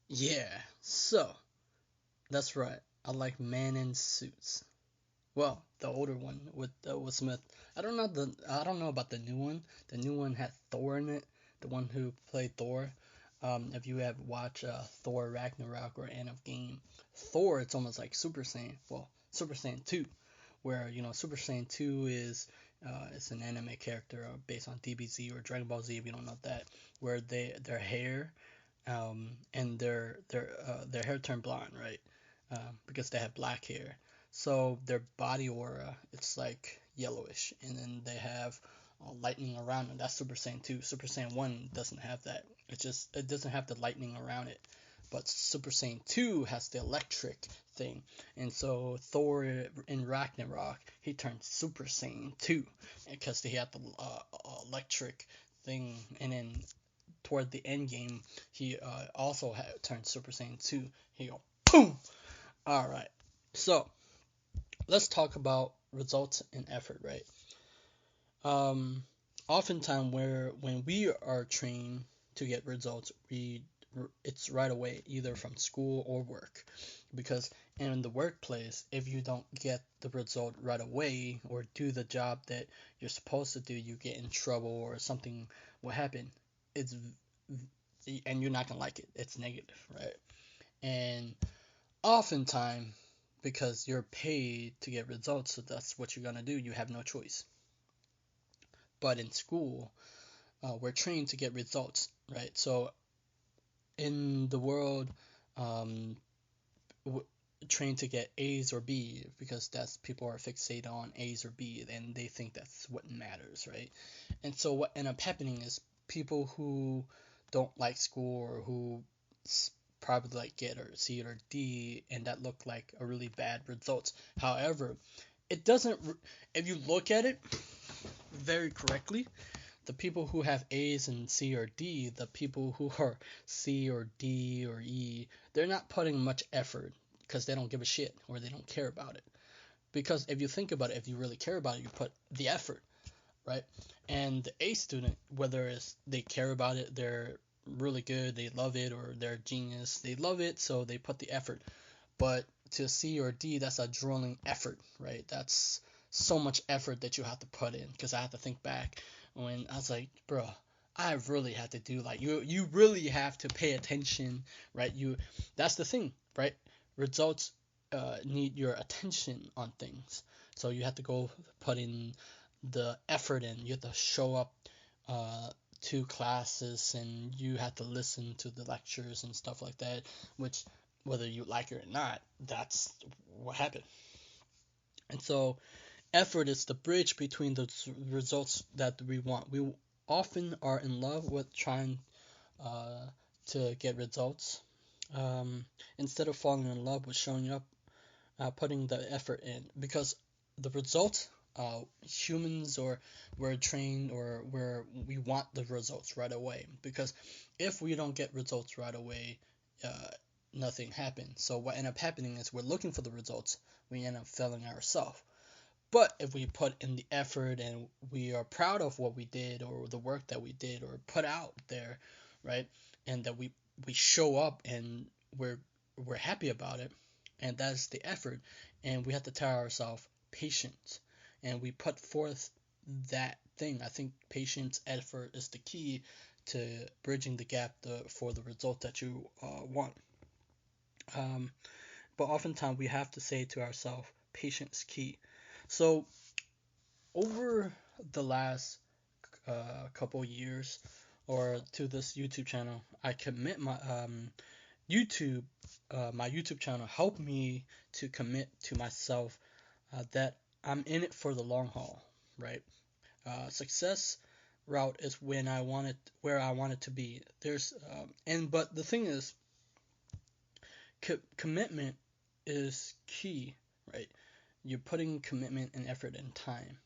Yeah, so that's right. I like men in suits. Well, the older one with Will Smith. I don't know about the new one. The new one had Thor in it. The one who played Thor. If you have watched Thor Ragnarok or End of Game, Thor it's almost like Super Saiyan. Well, Super Saiyan 2, where Super Saiyan 2 is it's an anime character based on DBZ or Dragon Ball Z if you don't know that, where their hair and their hair turned blonde, right? Because they have black hair. So their body aura, it's like yellowish, and then they have lightning around them. That's Super Saiyan 2. Super Saiyan 1 doesn't have that. It doesn't have the lightning around it. But Super Saiyan 2 has the electric thing. And so Thor in Ragnarok, he turned Super Saiyan 2 because he had the electric thing. And then toward the end game, he also turned Super Saiyan 2. He go boom. All right. So let's talk about results and effort, right? Um, Oftentimes, where when we are trained to get results, it's right away, either from school or work, because in the workplace, if you don't get the result right away or do the job that you're supposed to do, you get in trouble or something will happen. It's and you're not gonna like it. It's negative, right? And oftentimes, because you're paid to get results, so that's what you're gonna do. You have no choice. But in school, we're trained to get results, right? So in the world, um, w- trained to get A's or B because that's people are fixated on A's or B and they think that's what matters, right? And so what end up happening is people who don't like school or who probably like get or C or D and that look like a really bad results. However, it doesn't. If you look at it very correctly, the people who have A's and C or D, the people who are C or D or E, they're not putting much effort because they don't give a shit or they don't care about it. Because if you think about it, if you really care about it, you put the effort, right? And the A student, whether it's they care about it, they're really good, they love it, or they're genius, they love it, so they put the effort. But to C or D, that's a drooling effort, right? That's so much effort that you have to put in. Because I have to think back when I was like, bro, I really had to do like you really have to pay attention, right? That's the thing, right? Results need your attention on things, so you have to go put in the effort in. You have to show up uh, to classes and you have to listen to the lectures and stuff like that, which whether you like it or not, that's what happened. And so effort is the bridge between the results that we want. We often are in love with trying uh, to get results instead of falling in love with showing up, putting the effort in, because the result, humans or we're trained or we want the results right away, because if we don't get results right away, uh, nothing happens. So what end up happening is we're looking for the results, we end up failing ourselves. But if we put in the effort and we are proud of what we did or the work that we did or put out there, right, and that we show up and we're happy about it, and that's the effort, and we have to tell ourselves patience, and we put forth that thing. I think patience, effort is the key to bridging the gap for the result that you want. Um, but oftentimes we have to say to ourselves, patience key. So over the last couple years or to this YouTube channel, I commit YouTube, my YouTube channel helped me to commit to myself that I'm in it for the long haul, right? Success route is when I wanted where I wanted to be. But the thing is, commitment is key, right? You're putting commitment and effort and time,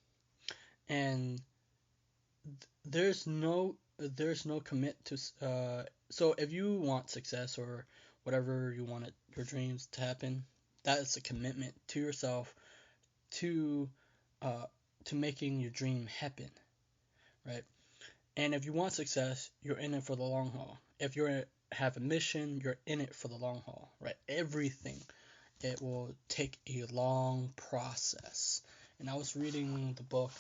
and there's no commit to so if you want success or whatever you want your dreams to happen, that is a commitment to yourself to uh to making your dream happen, right? And if you want success, you're in it for the long haul. If you're have a mission, you're in it for the long haul, right? Everything, it will take a long process. And I was reading the book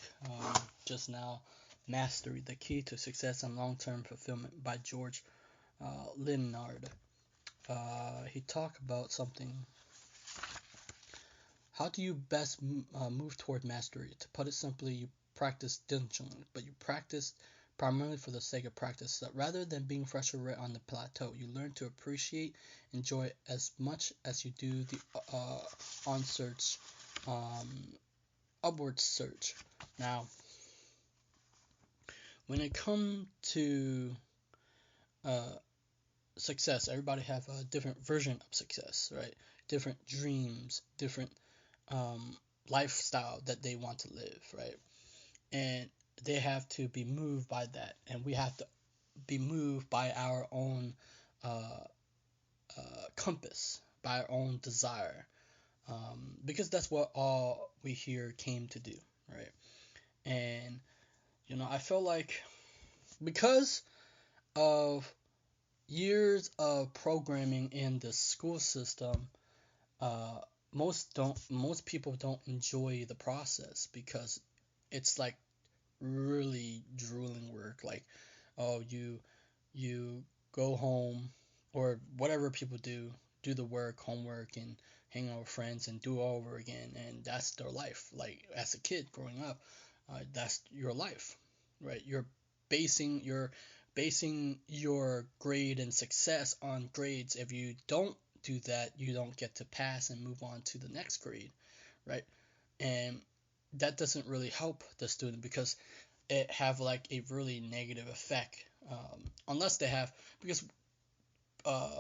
just now, Mastery: The Key to Success and Long-Term Fulfillment by George Leonard. He talked about something. How do you best move toward mastery? To put it simply, you practice diligently, but you practice primarily for the sake of practice. So rather than being frustrated on the plateau, you learn to appreciate, enjoy as much as you do the on search, upward search. Now, when it comes to uh, success, everybody have a different version of success, right? Different dreams, different um, lifestyle that they want to live, right? And they have to be moved by that, and we have to be moved by our own uh, compass, by our own desire, because that's what all we here came to do, right? And I feel like because of years of programming in the school system, uh, most people don't enjoy the process because it's like really drooling work. Like, oh, you go home or whatever people do the work, homework, and hang out with friends and do it all over again, and that's their life. Like as a kid growing up, that's your life, right? You're basing your grade and success on grades. If you don't do that, you don't get to pass and move on to the next grade, right? And that doesn't really help the student because it have like a really negative effect, unless they have, because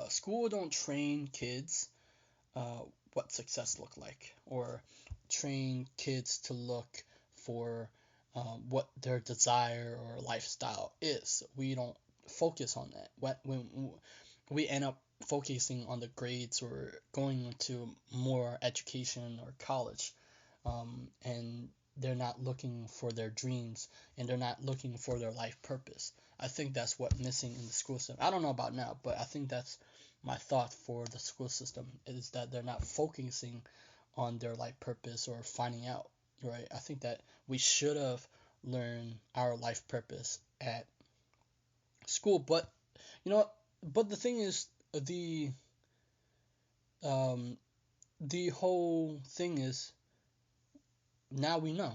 school don't train kids uh, what success look like, or train kids to look for what their desire or lifestyle is. We don't focus on that. When we end up focusing on the grades or going into more education or college, and they're not looking for their dreams, and they're not looking for their life purpose. I think that's what missing in the school system. I don't know about now, but I think that's my thought for the school system, is that they're not focusing on their life purpose or finding out, right? I think that we should have learned our life purpose at school, but you know, but the thing is, um, the whole thing is now we know.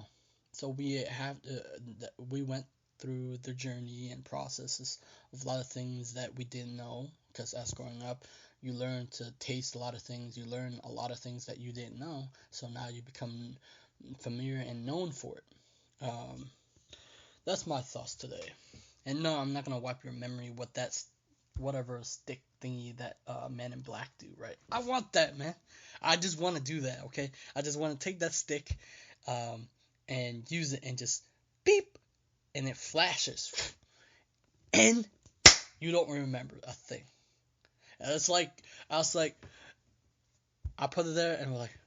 So we went through the journey and processes of a lot of things that we didn't know, because as growing up, you learn to taste a lot of things, you learn a lot of things that you didn't know, so now you become familiar and known for it. That's my thoughts today. And no, I'm not gonna wipe your memory with whatever stick thingy that Men in Black do, right? I want that, man. I just want to do that, okay? I just want to take that stick, um, and use it and just beep, and it flashes, and you don't remember a thing. And it's like I was like, I put it there, and we're like,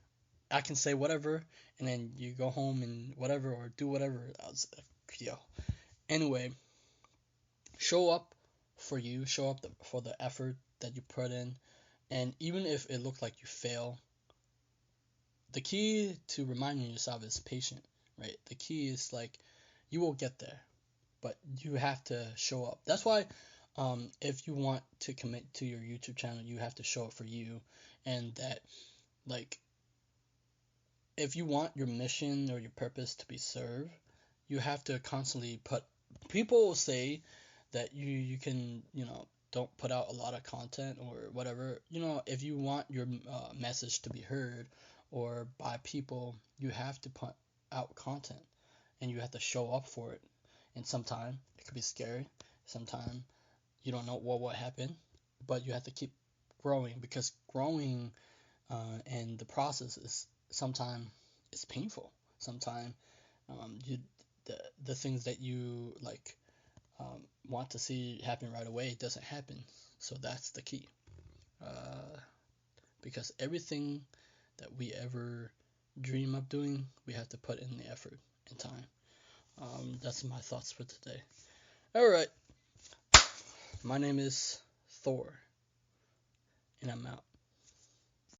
I can say whatever, and then you go home and whatever or do whatever. I was like, yo. Anyway, show up for you, show up for the effort that you put in, and even if it looked like you fail, the key to reminding yourself is patient, right? The key is like you will get there, but you have to show up. That's why, if you want to commit to your YouTube channel, you have to show up for you, and that, like, if you want your mission or your purpose to be served, you have to constantly put. People will say that you can, don't put out a lot of content or whatever. If you want your message to be heard or by people, you have to put out content, and you have to show up for it. And sometimes it could be scary. Sometimes you don't know what will happen, but you have to keep growing, because growing and the process is sometimes it's painful. Sometimes you the things that you like want to see happen right away doesn't happen. So that's the key. Uh, because everything that we ever dream of doing, we have to put in the effort and time. That's my thoughts for today. All right. My name is Thor. And I'm out.